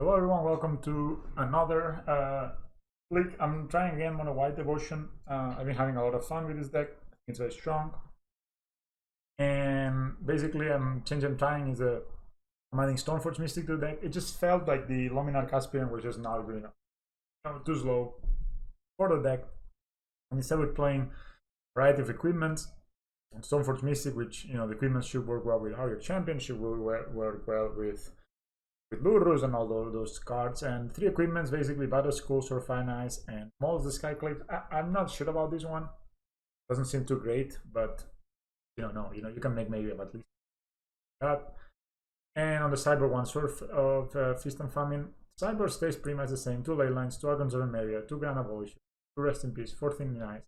Hello everyone, welcome to another league. I'm trying again Monowhite Devotion. I've been having a lot of fun with this deck. I think it's very strong. And basically I'm trying is I'm adding Stoneforge Mystic to the deck. It just felt like the Luminar Caspian was just not good enough. Too slow for the deck. And instead we're playing a variety of equipment. Stoneforge Mystic, which the equipment should work well with Warrior Champion, should work well with Lurus and all those cards, and 3 equipments basically: Battle School, Surfine Eyes, and Mold the Skyclave. I'm not sure about this one. Doesn't seem too great, but you can make maybe at least that. And on the sideboard, 1 Surf of Feast and Famine. Sideboard stays pretty much the same: 2 Ley Lines, 2 Argons of Emeria, 2 Grand Abolition, 2 Rest in Peace, 4 Thin Eyes,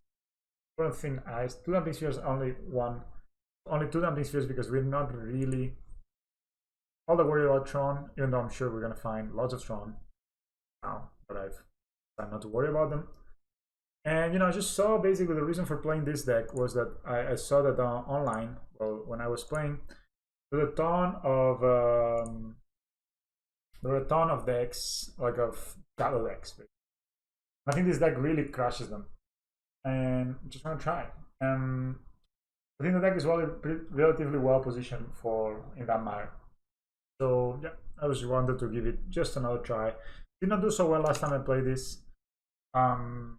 4 Thin Eyes, 2 Damping Spheres, only 2 Damping Spheres because we're not really all the worry about Tron, even though I'm sure we're gonna find lots of Tron now, but I've decided not to worry about them. And I just saw basically the reason for playing this deck was that I saw that online, well, when I was playing, there were a ton of decks, like of Gato decks. I think this deck really crushes them, and I'm just gonna try. I think the deck is relatively well positioned in that matter. So yeah, I just wanted to give it just another try. Did not do so well last time I played this. Some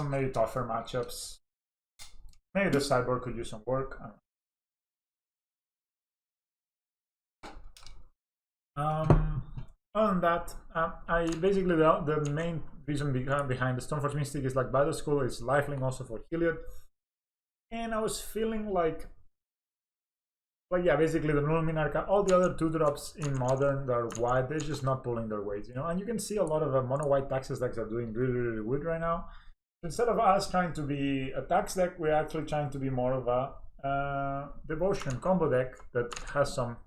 maybe tougher matchups. Maybe the sideboard could use some work. Other than that, I basically the main reason behind the Stoneforge Mystic is like Battle School is lifelink also for Heliod, and I was feeling like yeah, basically the Luminar, all the other 2-drops in Modern that are white, they're just not pulling their weight, and you can see a lot of mono-white Taxes decks are doing really, really good right now. Instead of us trying to be a tax deck, we're actually trying to be more of a Devotion combo deck that has some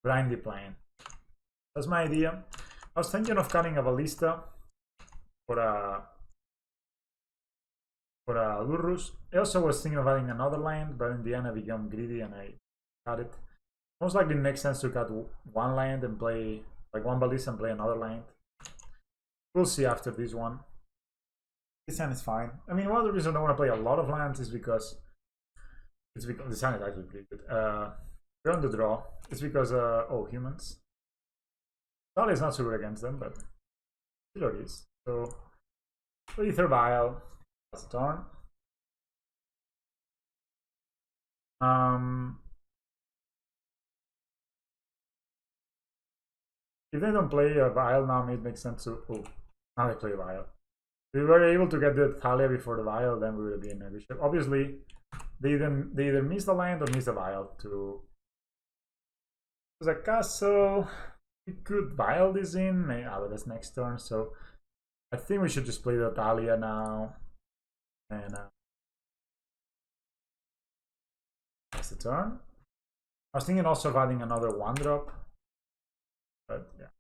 grindy playing. That's my idea. I was thinking of cutting a Ballista for a Lurrus. I also was thinking of adding another land, but in the end I became greedy and I cut it. Most likely it makes sense to cut 1 land and play like 1 Ballista and play another land. We'll see after this one. This hand is fine. I mean, one of the reasons I don't want to play a lot of lands is because this hand is actually pretty good. We're on the draw. It's because oh, humans. Tali is not super against them, but still it is. So Ether Vial. That's a turn. If they don't play a Vial now, it makes sense to. Oh, now they play a Vial. If we were able to get the Thalia before the Vial, then we would be in a bishop. Obviously, they either miss the land or miss the Vial. There's a castle. We could Vial this in. Maybe that's next turn. So I think we should just play the Thalia now. And that's the turn. I was thinking also of adding another 1-drop. But yeah.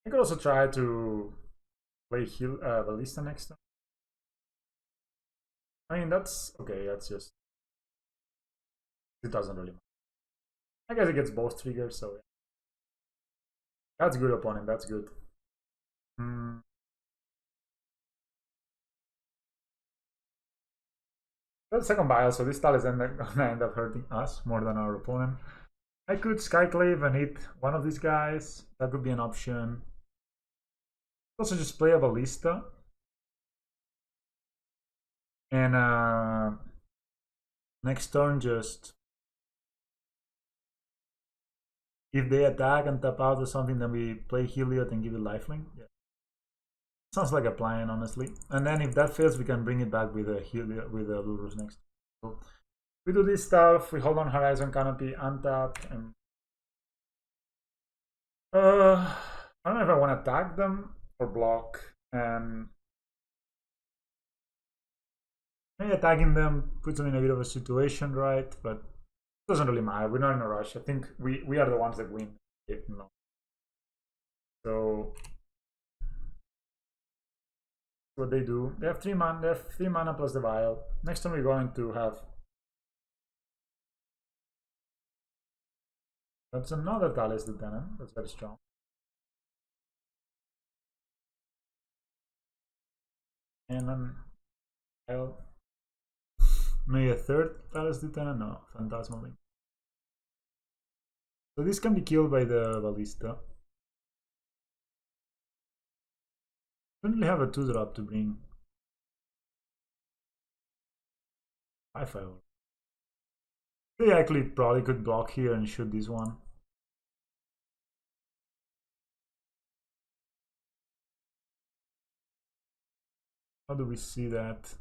I could also try to play Ballista next time. I mean, that's okay. That's just. It doesn't really matter. I guess it gets both triggers, so yeah. That's good, opponent. That's good. That's second Vial, so this Tal is gonna end up hurting us more than our opponent. I could Skyclave and hit one of these guys. That could be an option. Also just play a Ballista. And next turn just... If they attack and tap out or something, then we play Heliod and give it lifelink. Yeah. Sounds like a plan, honestly. And then if that fails, we can bring it back with a Heliod, with a Lurus next. So we do this stuff, we hold on Horizon Canopy, untap, and... I don't know if I want to attack them or block, and maybe attacking them puts them in a bit of a situation, right? But it doesn't really matter. We're not in a rush. I think we are the ones that win. So what they do? They have 3 mana. They have 3 mana plus the Vial. Next time we're going to have That's another Thales Lieutenant. That's very strong. And then maybe a third Thales Lieutenant? No, Phantasmal Link. So this can be killed by the Ballista. Don't really have a 2-drop to bring. I-5. They actually probably could block here and shoot this one. How do we see that?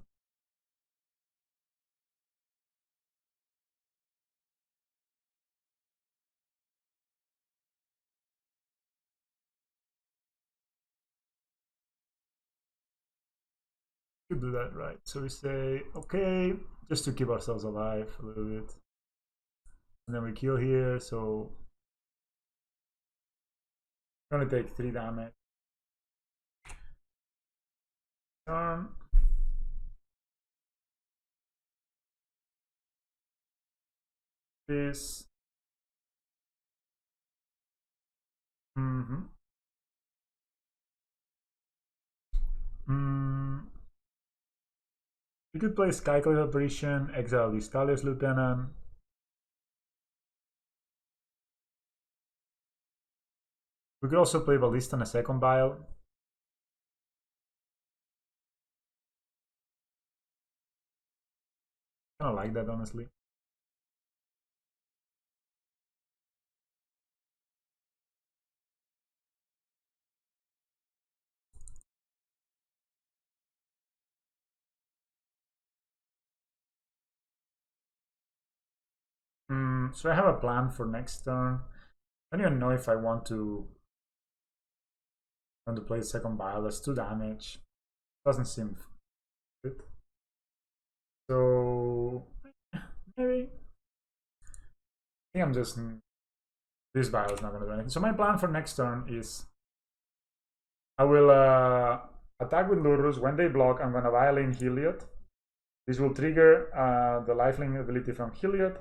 Could do that, right? So we say, okay, just to keep ourselves alive a little bit. And then we kill here, so we're gonna take 3 damage. Turn. This. We could play Skyclave Apparition, exile this Thales Lieutenant. We could also play Ballista on a second Bile. I don't like that, honestly. So I have a plan for next turn. I don't even know if I want to play second Bile. That's 2 damage. Doesn't seem good. So maybe I think I'm just this Bile is not going to do anything. So my plan for next turn is I will attack with Lurrus. When they block, I'm going to violin Heliod. This will trigger the lifelink ability from Heliod.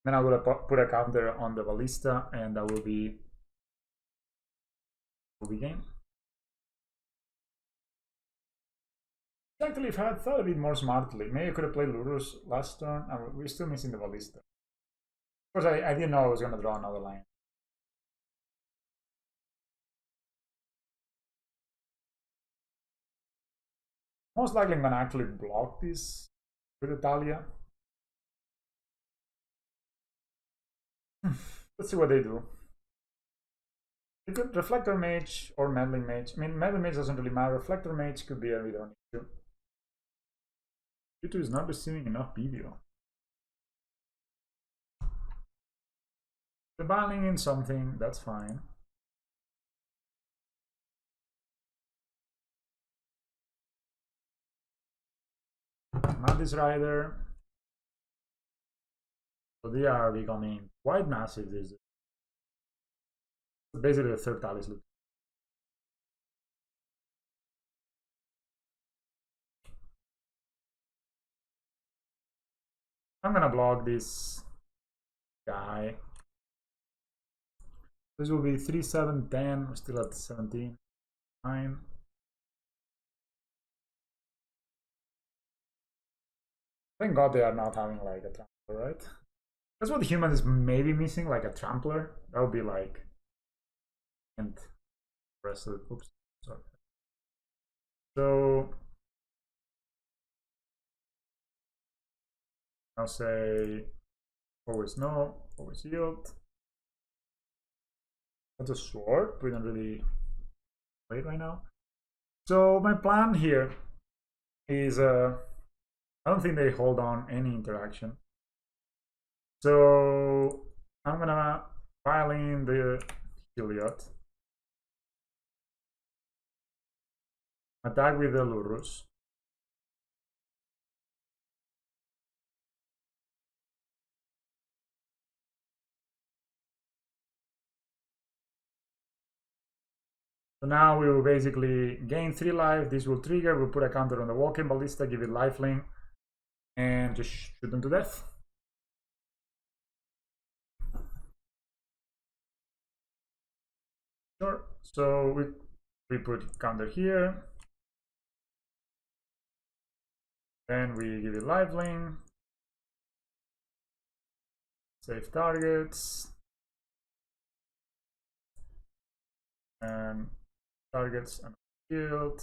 Then I will put a counter on the Ballista, and that will be game. Actually, if I had thought a bit more smartly, maybe I could have played Lurrus last turn. We're still missing the Ballista. Of course, I didn't know I was going to draw another line. Most likely, I'm going to actually block this with Italia. Let's see what they do. You could Reflector Mage or Meddling Mage. I mean, Meddling Mage doesn't really matter. Reflector Mage could be a bit of an issue. YouTube is not receiving enough video. They're biling in something, that's fine. Not this Rider. So they are becoming quite massive. This is basically the third Thales loop. I'm gonna block this guy. This will be 3, 7, 10. We're still at 17. 9. Thank God they are not having like a trampler, right? That's what the human is maybe missing, like a trampler. That would be like, and the rest of the, oops, sorry. So I'll say always no, always yield. That's a sword. We don't really wait right now. So my plan here is I don't think they hold on any interaction. So I'm gonna violin the Heliod. Attack with the Lurrus. So now we will basically gain 3 life. This will trigger. We'll put a counter on the Walking Ballista, give it lifelink, and just shoot them to death. So we put counter here, then we give it liveling, save targets, and targets and field.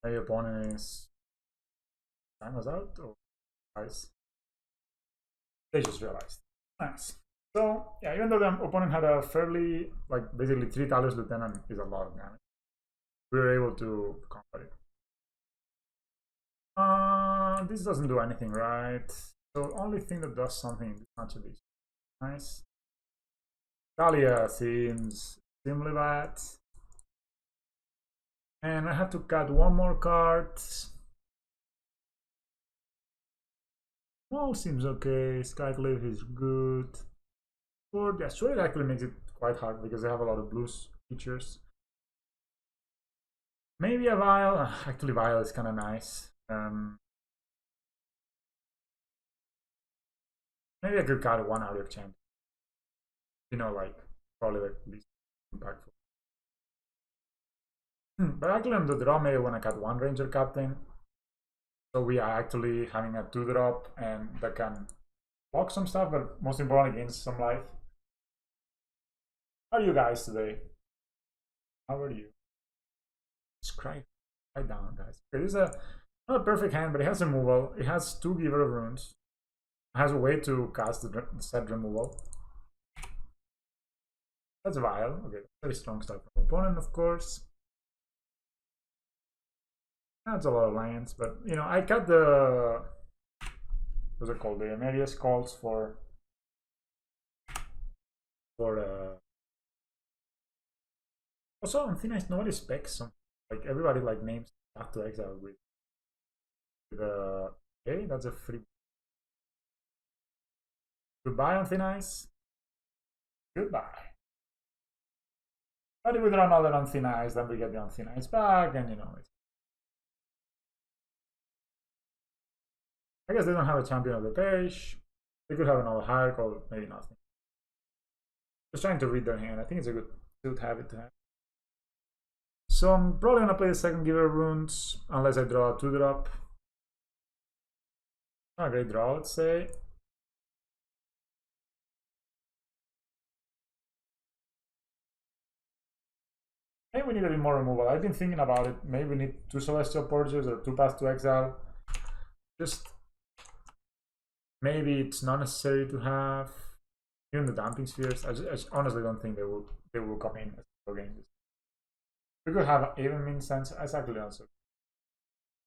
My opponent is time was out. Oh, nice. They just realized. Nice. So yeah, even though the opponent had a fairly, like, basically 3 Talus Lieutenant is a lot of damage, we were able to combat it. This doesn't do anything, right? So only thing that does something in this match is nice. Talia seems extremely bad. And I have to cut one more card. Small seems okay. Skyclave is good. Sword, yeah, Sword actually makes it quite hard because they have a lot of blues features. Maybe a Vial. Actually, Vial is kind of nice. Maybe I could cut one out of champ. You know, like, probably the least impactful. But actually on the draw, maybe when I cut one Ranger Captain, so we are actually having a 2-drop and that can block some stuff, but most importantly gains some life. How are you guys today? How are you? Scribe right down, guys. Okay, this is not a perfect hand, but it has removal. It has 2 Giver of Runes. It has a way to cast the set removal. That's vile. Okay, very strong start from opponent, of course. That's a lot of lands, but you know, I got the what's it called? The Emerius calls for also on Thin Ice nobody specs some, like, everybody like names Path to Exile with okay, that's a free. Goodbye on Thin Ice. Goodbye. But if we draw another on Thin Ice, then we get the on Thin Ice back, and you know, I guess they don't have a champion of the page. They could have another hierarch or maybe nothing. Just trying to read their hand. I think it's a good suit habit to have. So I'm probably gonna play the second Giver of Runes unless I draw a 2-drop. Not a great draw, let's say. Maybe we need a bit more removal. I've been thinking about it. Maybe we need 2 Celestial Purges or 2 Paths to Exile. Just maybe it's not necessary to have even the Damping Spheres. I just honestly don't think they will come in as game. We could have even mean sense. That's actually also.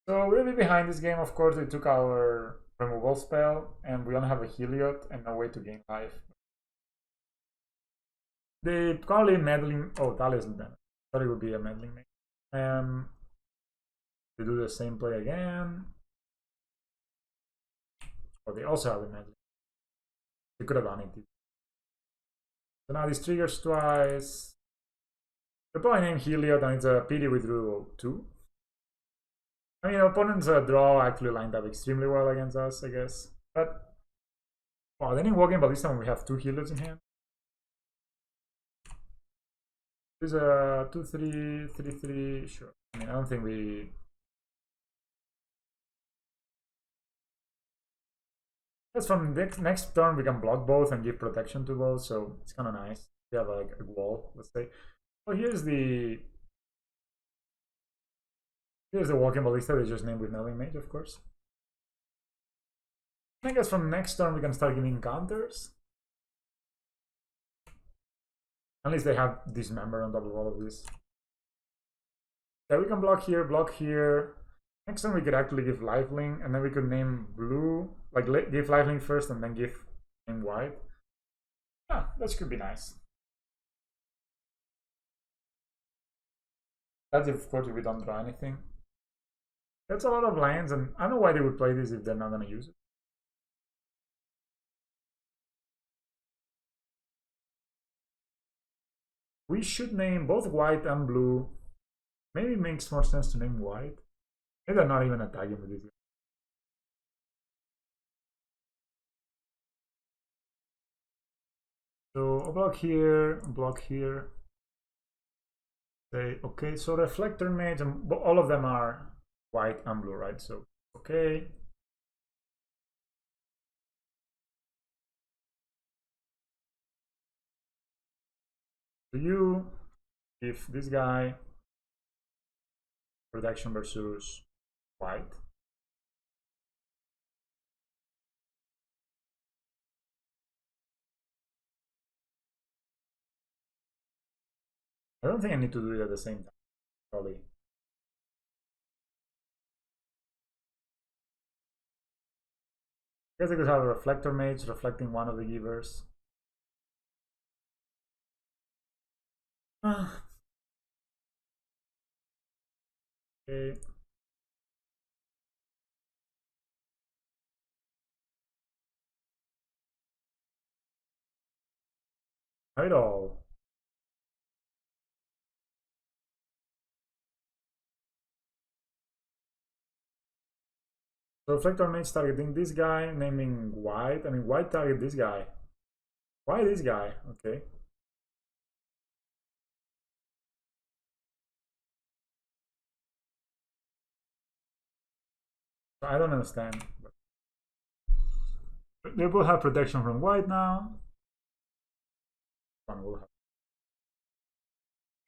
So we'll be behind this game. Of course, they took our removal spell, and we only have a Heliod and no way to gain life. They probably meddling. Oh, Talisman then. Thought it would be a meddling mate. They do the same play again. Oh, they also have a meddling. They could have done it. So now this triggers twice. They're probably named Heliod, and it's a PD withdrawal 2. I mean, opponent's draw actually lined up extremely well against us, I guess. But wow, they didn't walk in Ballista when we have 2 Helios in hand. There's a 2-3, 3-3, sure. I mean, I don't think we. That's from next turn we can block both and give protection to both, so it's kind of nice. We have like a wall, let's say. Oh, here's the walking ballista. They just named with Meddling Mage, of course. I guess from next turn we can start giving counters. At least they have Dismember on top of all of this. Yeah, we can block here. Next time we could actually give Lifelink, and then we could name blue, like give Lifelink first and then give name white. Yeah, that could be nice. That's of course if we don't draw anything. That's a lot of lands, and I don't know why they would play this if they're not gonna use it. We should name both white and blue. Maybe it makes more sense to name white. Maybe they're not even attacking with this. So a block here, a block here. Say okay. So reflector mage, and all of them are white and blue, right? So okay. To you, if this guy protection versus white. I don't think I need to do it at the same time, probably. I guess I could have a reflector mage reflecting one of the givers. Okay. Not at all. So reflector mage targeting this guy, naming white. I mean, white target this guy. Why this guy? Okay. I don't understand. They both have protection from white now. One will have.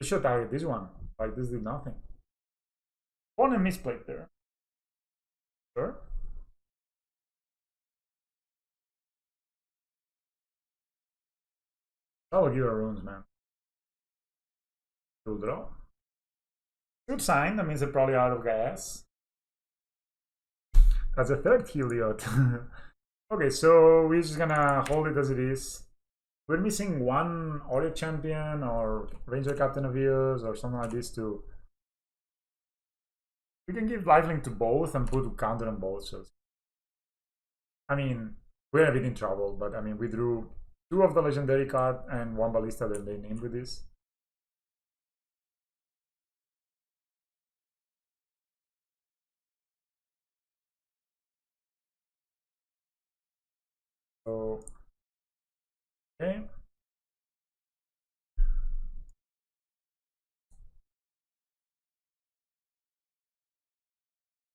You should target this one. Like this did nothing. One and misplayed there. Sure. I will give her runes, man. Full draw. Good sign. That means they're probably out of gas. That's a third Heliot. Okay, so we're just gonna hold it as it is. We're missing one Audio Champion or Ranger Captain of Eos or something like this to. We can give lifelink to both and put a counter on both. So, I mean, we're a bit in trouble, but I mean, we drew 2 of the legendary card and 1 ballista that they named with this. So, okay.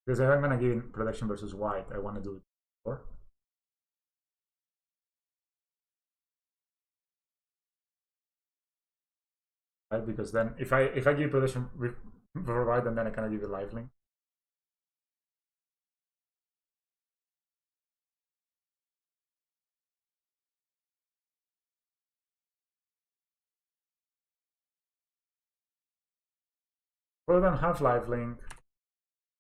Because if I'm gonna give protection versus white, I want to do it before. Right? Because then if I give protection with for white, and then I cannot give you lifelink. Well, then have lifelink.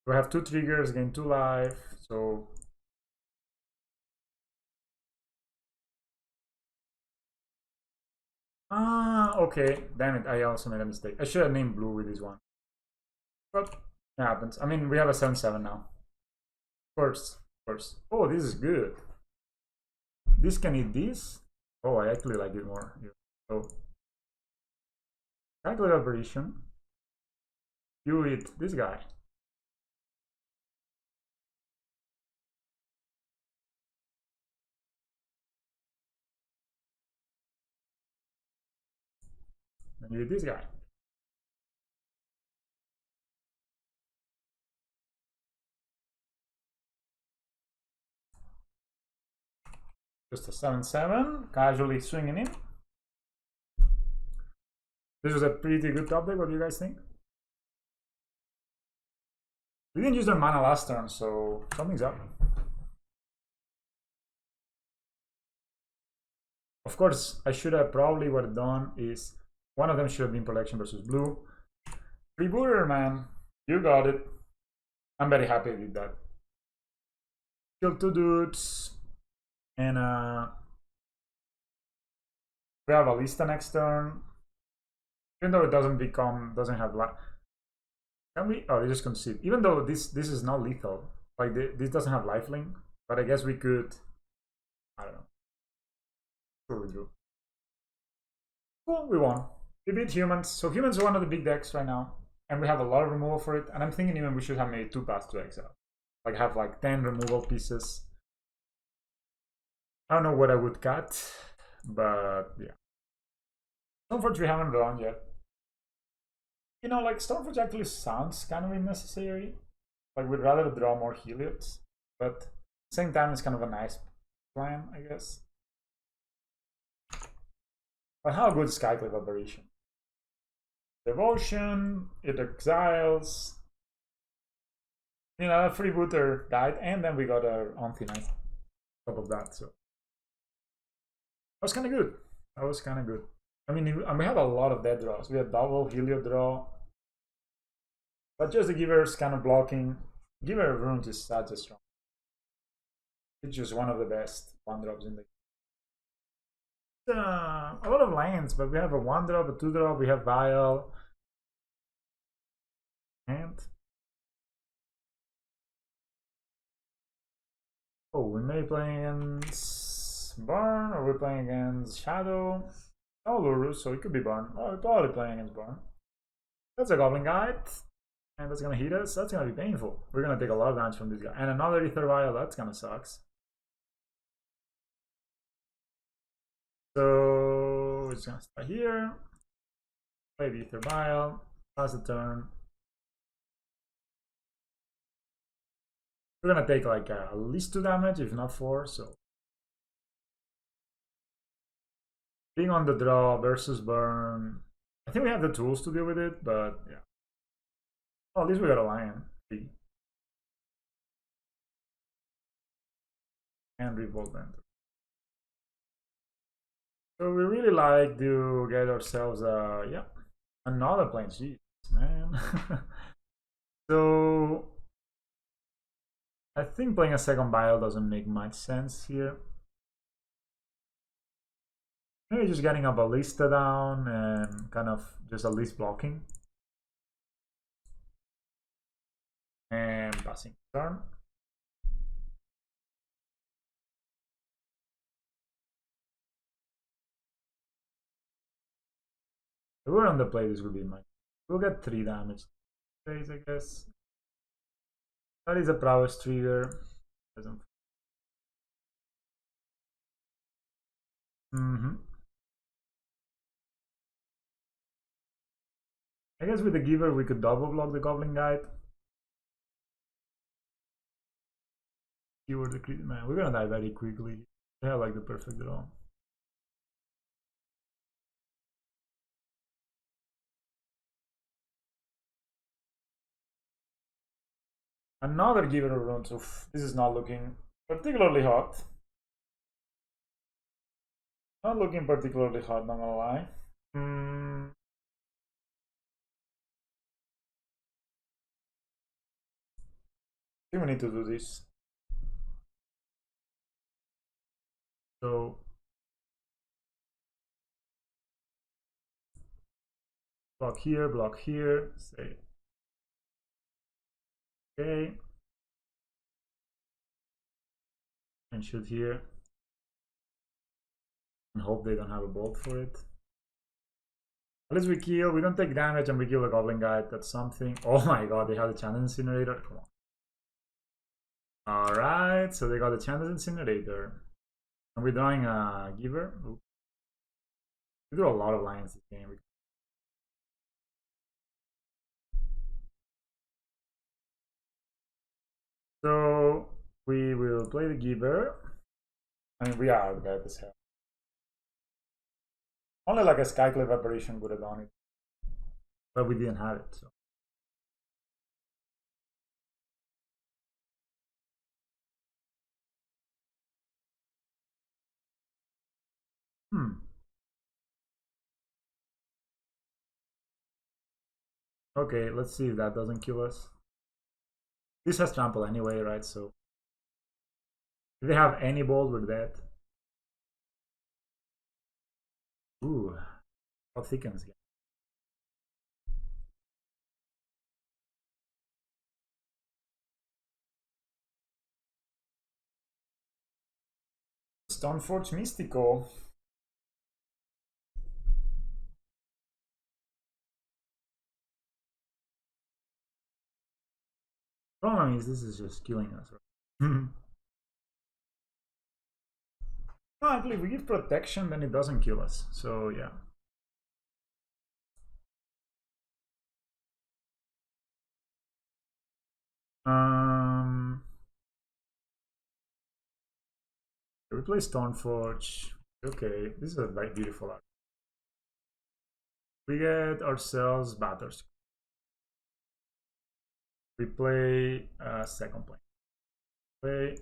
We have 2 triggers, gain 2 life, so okay. Damn it, I also made a mistake. I should have named blue with this one. But it happens. I mean, we have a 7/7 now. First. Oh, this is good. This can eat this. Oh, I actually like it more. So, calculate operation. You eat this guy. And you eat this guy. Just a 7/7, casually swinging in. This was a pretty good top deck. What do you guys think? We didn't use their mana last turn, so something's up. Of course, I should have probably what I've done is one of them should have been protection versus blue. Rebooter, man, you got it. I'm very happy with that. Kill 2 dudes, and we have a Lista next turn. Even though it doesn't have life. Can we? Oh, they just concede. Even though this is not lethal, like this doesn't have lifelink, but I guess we could. I don't know. Sure, we drew. Cool, we won. We beat humans. So humans are one of the big decks right now, and we have a lot of removal for it. And I'm thinking even we should have made 2 paths to exile, like have like 10 removal pieces. I don't know what I would cut, but yeah. Stoneforge we haven't drawn yet. You know, like Stoneforge actually sounds kind of unnecessary. Like we'd rather draw more Heliots, but at the same time it's kind of a nice plan, I guess. But how good is Skyclave Aberration? Devotion, it exiles. You know, a freebooter died, and then we got our Auntie Knight on top of that, so that was kind of good. That was kind of good. I mean, and we had a lot of dead draws. We had double Helio draw, but just the Giver's kind of blocking. Giver of Runes is such a strong. It's just one of the best 1-drops in the game. A lot of lands, but we have a 1-drop, a 2-drop, we have Vial, and oh, we may play against Burn, or we're playing against Shadow. No Lurus, so it could be Burn. Oh, we're probably playing against Burn. That's a Goblin Guide, and that's gonna hit us. That's gonna be painful. We're gonna take a lot of damage from this guy. And another Ether Vial, that's gonna sucks. So it's gonna start here. Play the Ether Vial, pass the turn. We're gonna take like at least 2 damage, if not 4, so. Being on the draw versus Burn. I think we have the tools to deal with it, but yeah. Oh, at least we got a lion. And Revolt Vent. So we really like to get ourselves yeah, another plane. Jeez, man. So I think playing a second Vial doesn't make much sense here. Maybe just getting a Ballista down and kind of just at least blocking. And passing turn. If we're on the play, this will be mine. We'll get 3 damage phase, I guess. That is a prowess trigger. I guess with the Giver we could double block the Goblin Guide. Keyword the crit, man. We're gonna die very quickly. They have like the perfect draw. Another Giver of Runes. Oof, this is not looking particularly hot. Not looking particularly hot, not gonna lie. I think we need to do this. So block here, say okay, and shoot here, and hope they don't have a bolt for it. At least we kill, we don't take damage, and we kill the Goblin Guide. That's something. Oh my god, they have the Channel Incinerator. Come on. Alright, so they got the Channel Incinerator. And we're drawing a Giver. Ooh. We drew a lot of lines this game. So we will play the Giver. I mean, we are bad as hell. Only like a Skyclave Apparition would have done it. But we didn't have it, so. Okay, let's see if that doesn't kill us. This has trample anyway, right? So if they have any bolt, we're dead. Ooh, how thickens again. Stoneforge Mystical. Problem is, this is just killing us. No, I believe we give protection, then it doesn't kill us. So yeah. We play Stoneforge. Okay, this is a very beautiful art. We get ourselves Batters. We play second plane. Play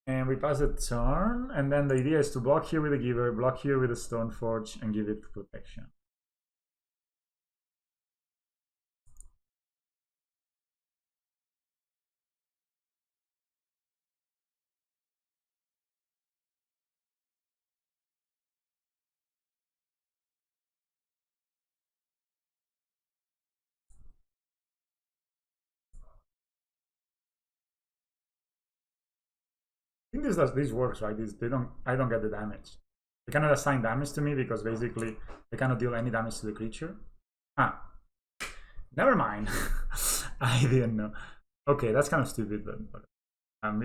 and we pass a turn, and then the idea is to block here with a Giver, block here with a Stoneforge, and give it protection. I think this works, right? I don't get the damage. They cannot assign damage to me because basically they cannot deal any damage to the creature. Ah, never mind. I didn't know. Okay, that's kind of stupid, but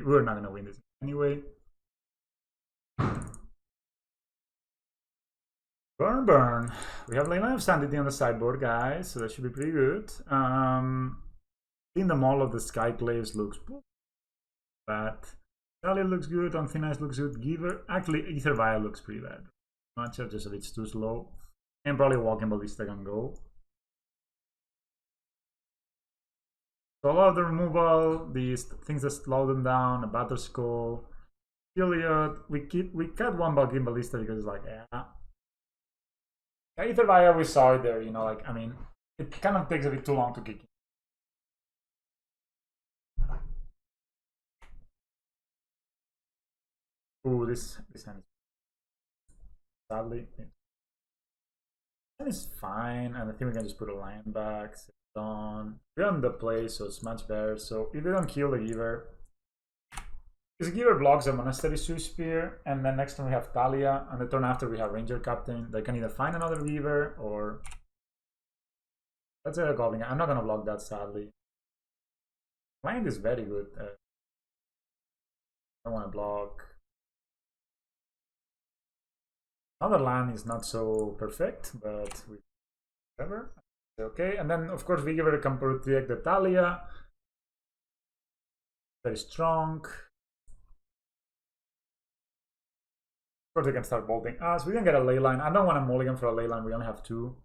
we're not gonna win this anyway. Burn. We have Leyline of Sanity on the sideboard, guys, so that should be pretty good. In the Mall of the Skyclaves looks bad. Talia looks good, on Thin Ice looks good. Giver, actually, Ether Vial looks pretty bad. Matchup just a bit too slow. And probably Walking Ballista can go. So a lot of the removal, these things that slow them down, a Batter Skull, Iliad. We cut one Walking Ballista because it's like, yeah. Ether Vial, we saw it there, you know, like, I mean, it kind of takes a bit too long to kick in. Ooh, this hand is sadly. And it's fine, and I think we can just put a lion back, sit on. We're on the play, so it's much better. So if they don't kill the Giver, because the Giver blocks a Monastery Spear, and then next turn we have Talia, and the turn after we have Ranger Captain. They can either find another Giver or that's a Goblin. I'm not gonna block that, sadly. Land is very good. I don't want to block. Another land is not so perfect, but whatever. Okay, and then of course we give it a protect the Talia. Very strong. Of course they can start bolting us. We can get a ley line. I don't want a mulligan for a ley line. We only have 2.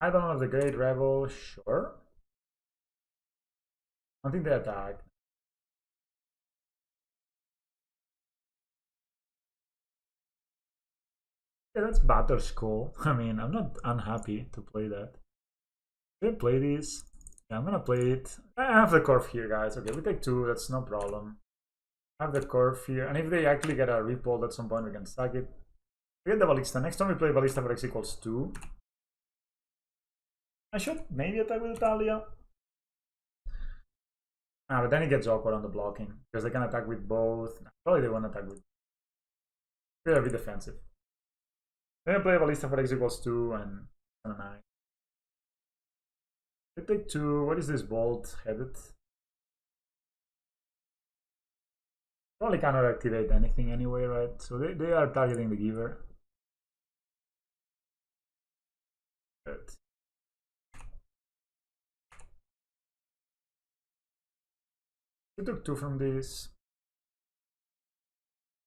I don't know the Great Rebel. Sure. I think they attack. Yeah, that's Batter Skull. I mean, I'm not unhappy to play that. Should I play this? Yeah, I'm gonna play it. I have the Curve here, guys. Okay, we take 2. That's no problem. I have the Curve here. And if they actually get a Repold at some point, we can stack it. We get the Ballista. Next time we play Ballista for X equals 2. I should maybe attack with Talia. Ah, but then it gets awkward on the blocking. Because they can attack with both. Probably they won't attack with. They're a bit defensive. Then I play Ballista for X equals 2 and 9. They take 2. What is this bolt headed? Probably cannot activate anything anyway, right? So they are targeting the Giver. Good. We took 2 from this.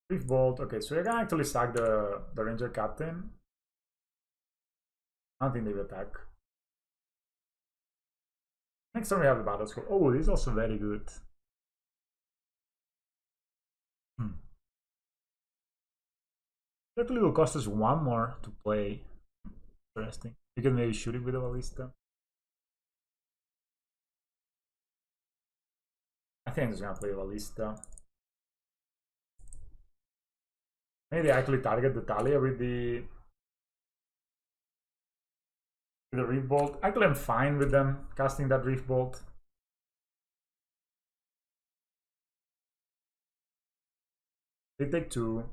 Brief Bolt. Okay, so we can actually sack the Ranger Captain. I don't think they will attack. Next time we have a Battle Score. Oh, this is also very good. Actually will cost us 1 more to play. Interesting. You can maybe shoot it with a Ballista. I think I'm just gonna play Ballista. Maybe actually target the Talia with the Reef Bolt. Actually, I'm fine with them casting that Reef Bolt. They take 2.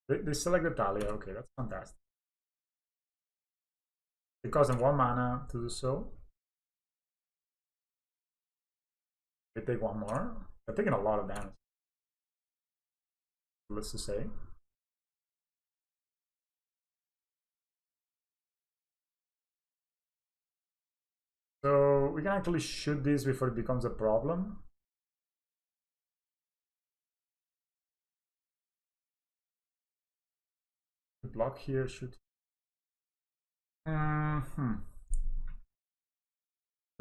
They select the Talia. Okay, that's fantastic. It costs them 1 mana to do so. They take 1 more. They're taking a lot of damage. Let's just say. So we can actually shoot this before it becomes a problem. Block here, shoot. So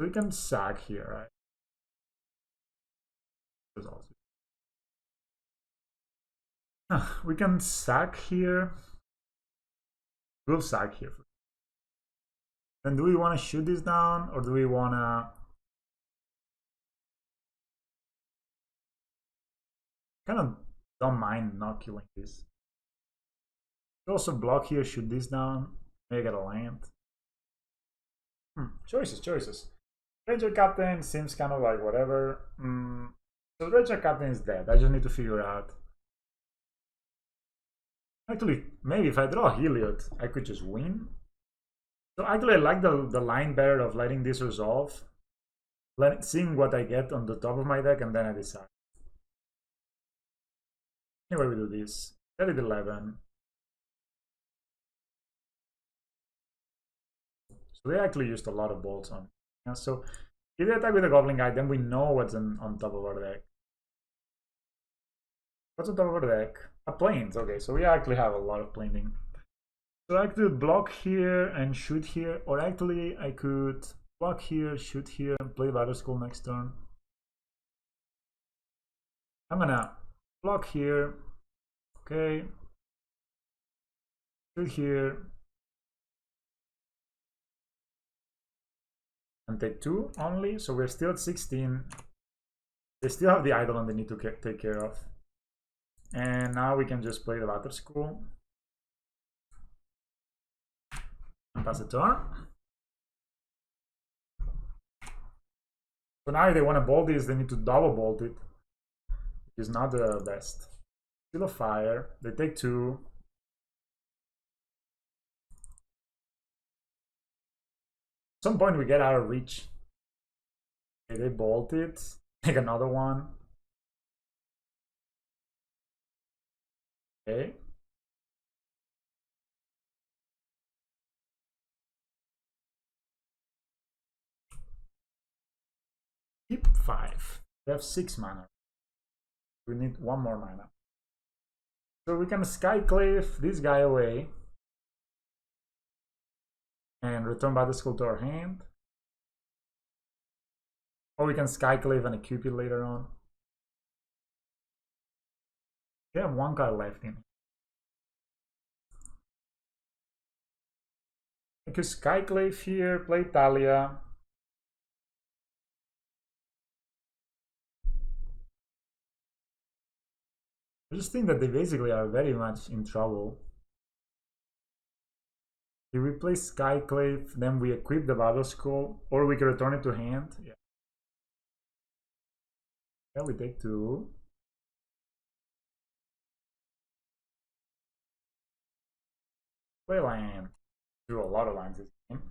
we can sack here, right? We can sack here. We'll sack here. Then do we want to shoot this down, or do we want to... kind of don't mind not killing this. Also block here, shoot this down, maybe get a land. Choices. Ranger Captain seems kind of like whatever. So Ranger Captain is dead. I just need to figure out. Actually, maybe if I draw Heliod, I could just win. So actually I like the line better of letting this resolve. Seeing what I get on the top of my deck, and then I decide. Anyway, we do this. Set it 11. So they actually used a lot of bolts on. Yeah, so if they attack with a Goblin Guy, then we know what's on top of our deck. What's on top of our deck? A plains. Okay, so we actually have a lot of planing. So I could block here and shoot here, or actually I could block here, shoot here, and play Battle School next turn. I'm gonna block here. Okay. Shoot here. And take 2 only, so we're still at 16. They still have the Eidolon they need to take care of. And now we can just play the Battle School. And pass the turn. So now if they want to bolt this, they need to double bolt it, which is not the best. Still a fire. They take 2. At some point we get out of reach. Okay, they bolt it. Take another one. Okay. Keep 5. We have 6 mana. We need 1 more mana. So we can Skyclave this guy away and return Battle School to our hand. Or we can Skyclave and equip it later on. We have 1 card left in. I could Skyclave here, play Talia. I just think that they basically are very much in trouble. If we play Skyclave, then we equip the Battle Scroll, or we can return it to hand. Yeah, we take 2. Play land. Do a lot of lands this game.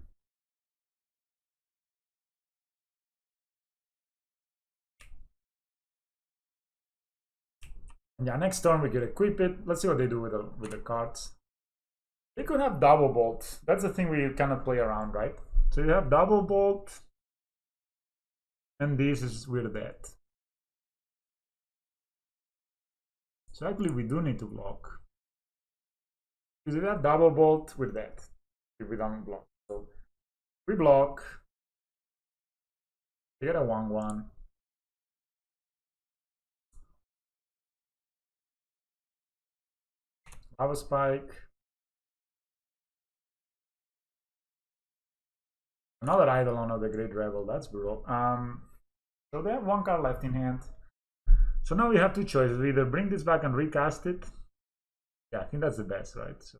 Yeah, next turn we could equip it. Let's see what they do with the cards. They could have double bolt. That's the thing we kind of play around, right? So you have double bolt, and this is with that. So actually we do need to block. Because we have double bolt with that. If we don't block. So we block. We get a 1/1. Lava Spike. Another Eidolon of the Great Rebel. That's brutal. So they have 1 card left in hand. So now we have 2 choices. We either bring this back and recast it. Yeah, I think that's the best, right? So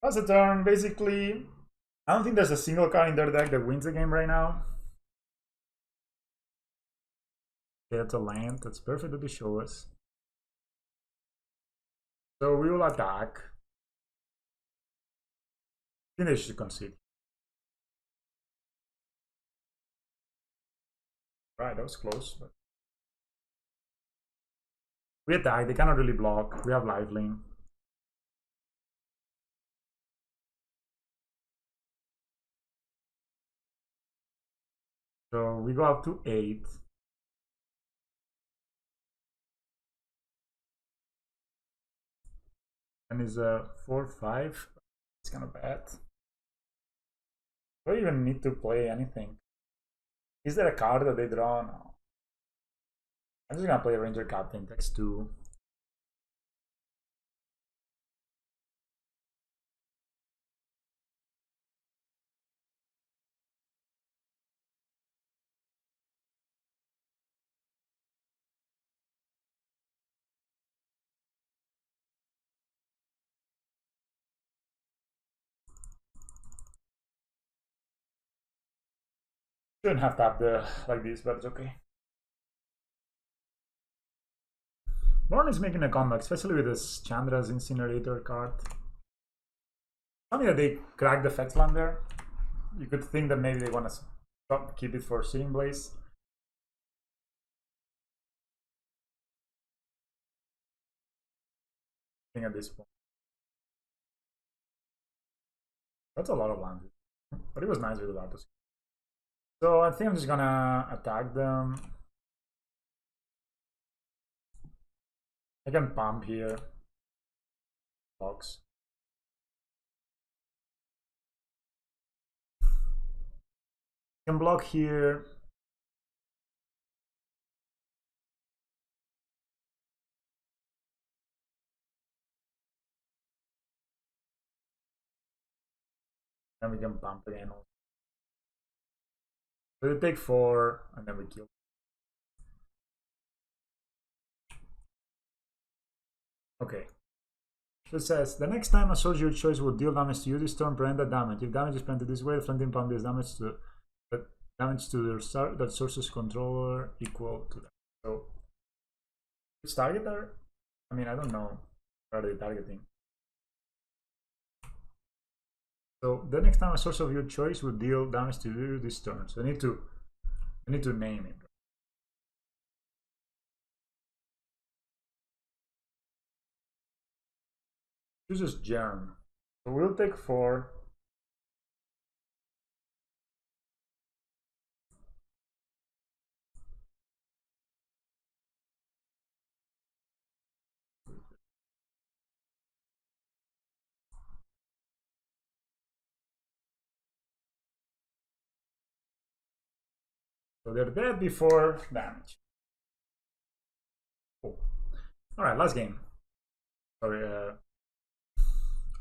pass a turn. Basically, I don't think there's a single card in their deck that wins the game right now. Okay, that's a land. That's perfect that they show us. So we will attack. I think they should concede. Right, that was close. But we attack, they cannot really block. We have lifelink. So we go up to 8. And is a 4-5. It's kind of bad. Do I even need to play anything? Is there a card that they draw? No. I'm just gonna play Ranger Captain, takes 2. Shouldn't have tapped like this, but it's okay. Born is making a comeback, especially with this Chandra's Incinerator card. Funny that they cracked the effects land there. You could think that maybe they want to keep it for Searing Blaze. I think at this point. That's a lot of lands. But it was nice with the Vatos. So I think I'm just gonna attack them. I can pump here. Box. I can block here. And we can pump again. So they take 4, and then we kill. Okay. So it says, the next time a soldier your choice will deal damage to you this turn, prevent that damage. If damage is prevented this way, the flanking pump deals damage to that source's controller equal to that. So, which target there? I mean, I don't know. What are they targeting? So the next time a source of your choice will deal damage to you this turn. So I need to name it. Chooses Germ. So we'll take 4. So they're dead before damage. Cool. Alright, last game. Sorry,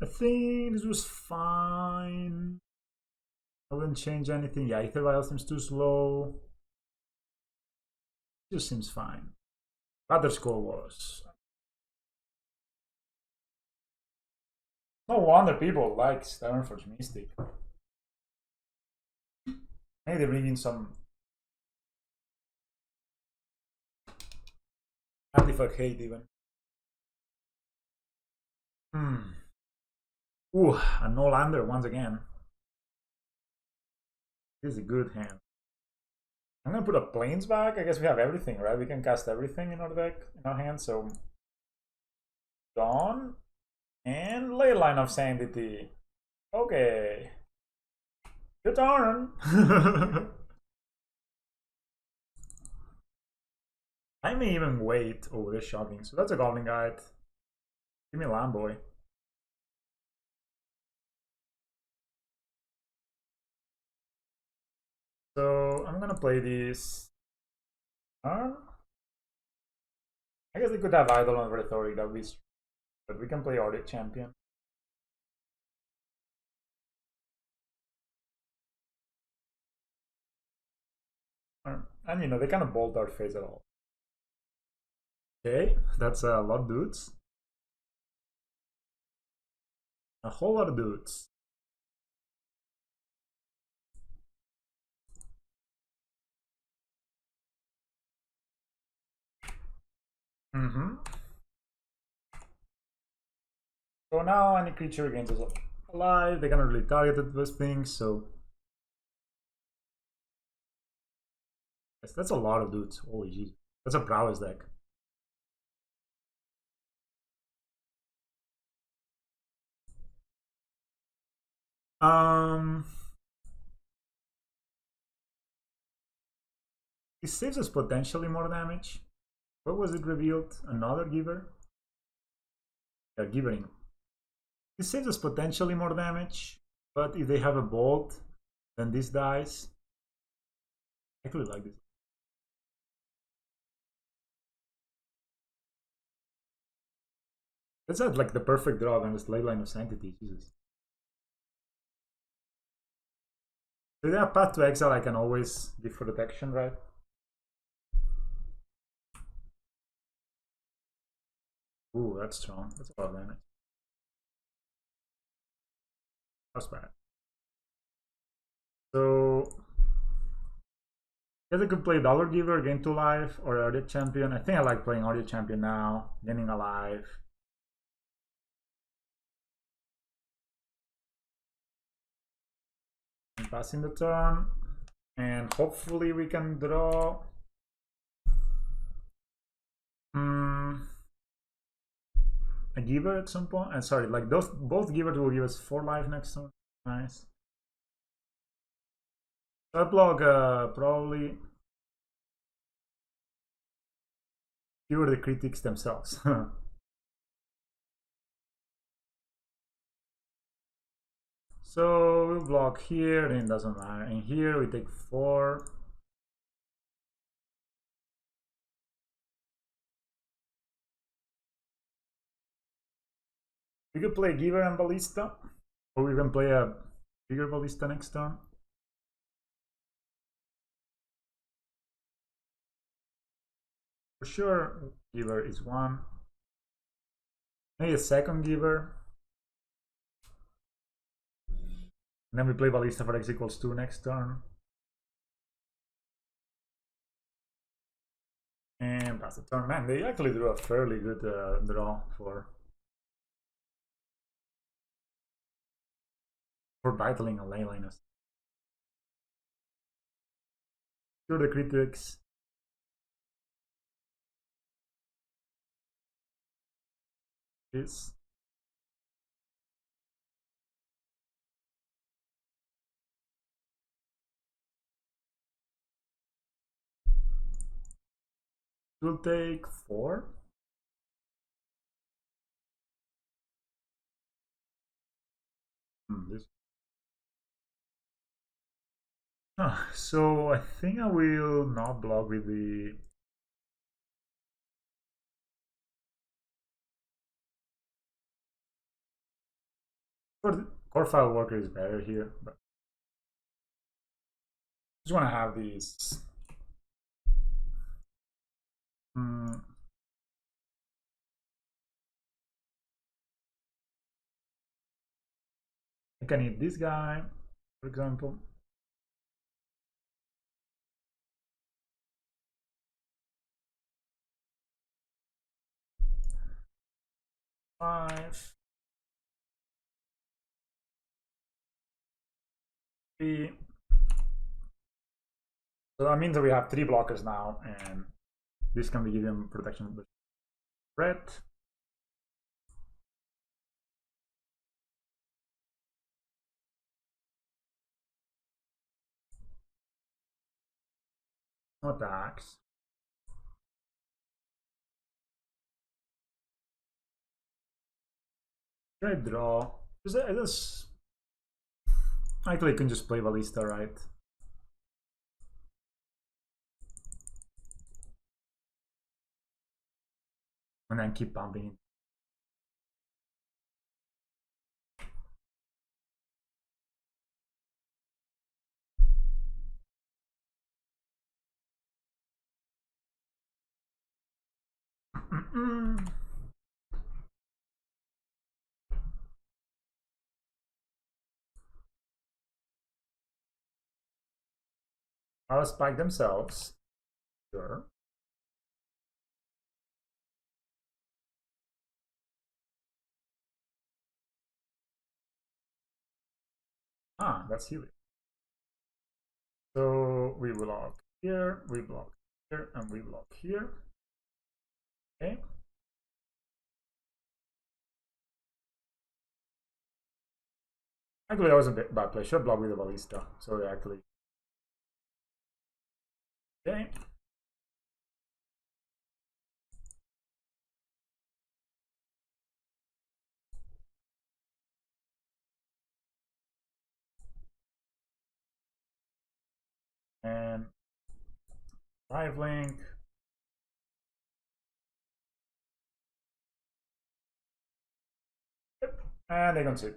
I think this was fine. I wouldn't change anything. Yeah, Ether Vial seems too slow. It just seems fine. Other score was. No wonder people like Sternforge Mystic. Maybe they bring in some amplified hate even. Ooh, a no lander once again. This is a good hand. I'm gonna put a planes back. I guess we have everything, right? We can cast everything in our deck, in our hand. So Dawn and Leyline of Sanctity. Okay. Good turn. I may even wait. Oh, that's shocking. So that's a Goblin Guide. Give me a Lamboy. So I'm gonna play this. I guess they could have Idol on Rhetoric, that would be, but we can play Audit Champion. And you know, they kind of bolt our face at all. Okay, that's a lot of dudes. A whole lot of dudes. So now any creature gains is alive. They cannot really target those things, so That's a lot of dudes. Holy jeez. That's a prowess deck. He saves us potentially more damage. What was it revealed? Another giver? Yeah, givering. He saves us potentially more damage, but if they have a bolt, then this dies. I actually like this. That's like the perfect draw against Ley Line of Sanctity, Jesus. With that path to exile, I can always give for detection, right? Ooh, that's strong. That's a lot of damage. That's bad. So, I guess I could play Dollar Giver, gain 2 life, or Audit Champion. I think I like playing Audit Champion now, gaining a life. And passing the turn. And hopefully we can draw. A giver at some point. And sorry, like those both givers will give us 4 life next turn. Nice. Sublog probably cure the critics themselves. So we'll block here, and it doesn't matter. And here we take 4. We could play Giver and Ballista, or we can play a bigger Ballista next turn. For sure, Giver is 1. Maybe a second Giver. And then we play Ballista for X equals 2 next turn. And pass the turn. Man, they actually drew a fairly good draw for battling a Ley Line. Cure the critics. This. Will take 4. This. So I think I will not block with the. Core file worker is better here, but just want to have these. I can hit this guy, for example. Five. 3. So that means that we have 3 blockers now, and this can be given protection with red. No attacks. Should I draw? Actually, I can just play Ballista, right? And then keep pumping. I'll spike themselves. Sure. Ah, that's healing. So we will log here, we block here, and we block here. Okay. Actually, that was a bad play. Should block with the ballista. So actually. Okay. And live link. Yep. And they concede.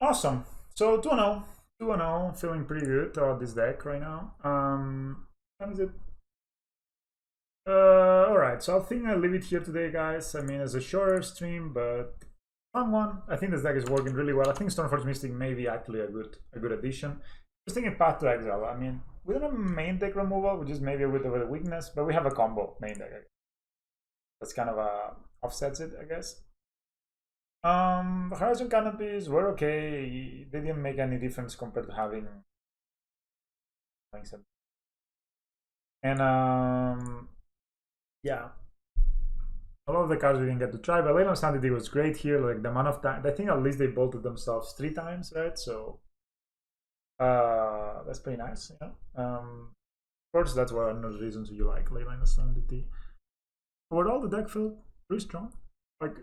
Awesome. So 2-0. 2-0. Feeling pretty good about this deck right now. What is it? Alright, so I think I'll leave it here today, guys. I mean, it's a shorter stream, but fun one. I think this deck is working really well. I think Stoneforge Mystic may be actually a good addition. Just thinking Path to Exile. I mean, we don't have main deck removal, which is maybe a bit of a weakness, but we have a combo main deck. That's kind of offsets it, I guess. Horizon Canopies were okay. They didn't make any difference compared to having some. And yeah, a lot of the cards we didn't get to try, but Leyland Sanctity was great here. Like the amount of time, I think at least they bolted themselves 3 times, right? So that's pretty nice. Yeah. Of course, that's one of the reasons you like Leyland Sanctity. Overall, the deck felt pretty strong. Like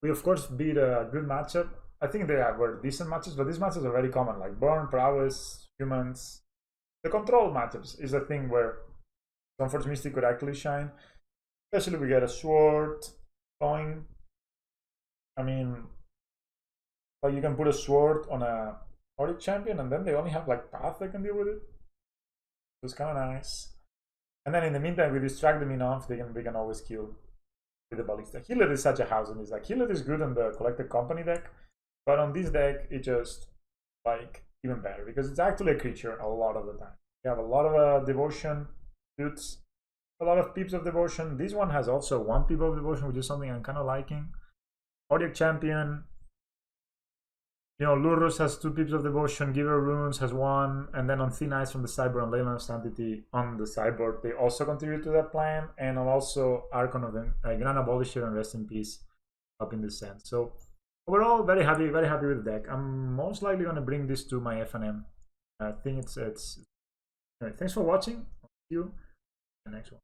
we of course beat a good matchup. I think they were decent matches, but these matches are very common, like Burn, Prowess, Humans. The control matchups is a thing where Stoneforge Mystic could actually shine. Especially if we get a sword going. I mean, like you can put a sword on a Nordic champion and then they only have like path that can deal with it. So it's kind of nice. And then in the meantime, we distract them enough, they can always kill with the ballista. Healer is such a house in this deck. Healer is good on the Collected Company deck, but on this deck, it just like even better because it's actually a creature a lot of the time. You have a lot of devotion suits, a lot of peeps of devotion. This one has also 1 peep of devotion, which is something I'm kind of liking. Audiac champion, you know, Lurrus has 2 peeps of devotion, Giver Runes has 1, and then on Thin Ice from the sideboard and Leyland Sanctity on the sideboard, they also contribute to that plan, and also Archon of the Grand Abolisher and Rest in Peace up in this sense. So overall, very happy with the deck. I'm most likely going to bring this to my FNM. I think it's anyway, thanks for watching. I'll see you in the next one.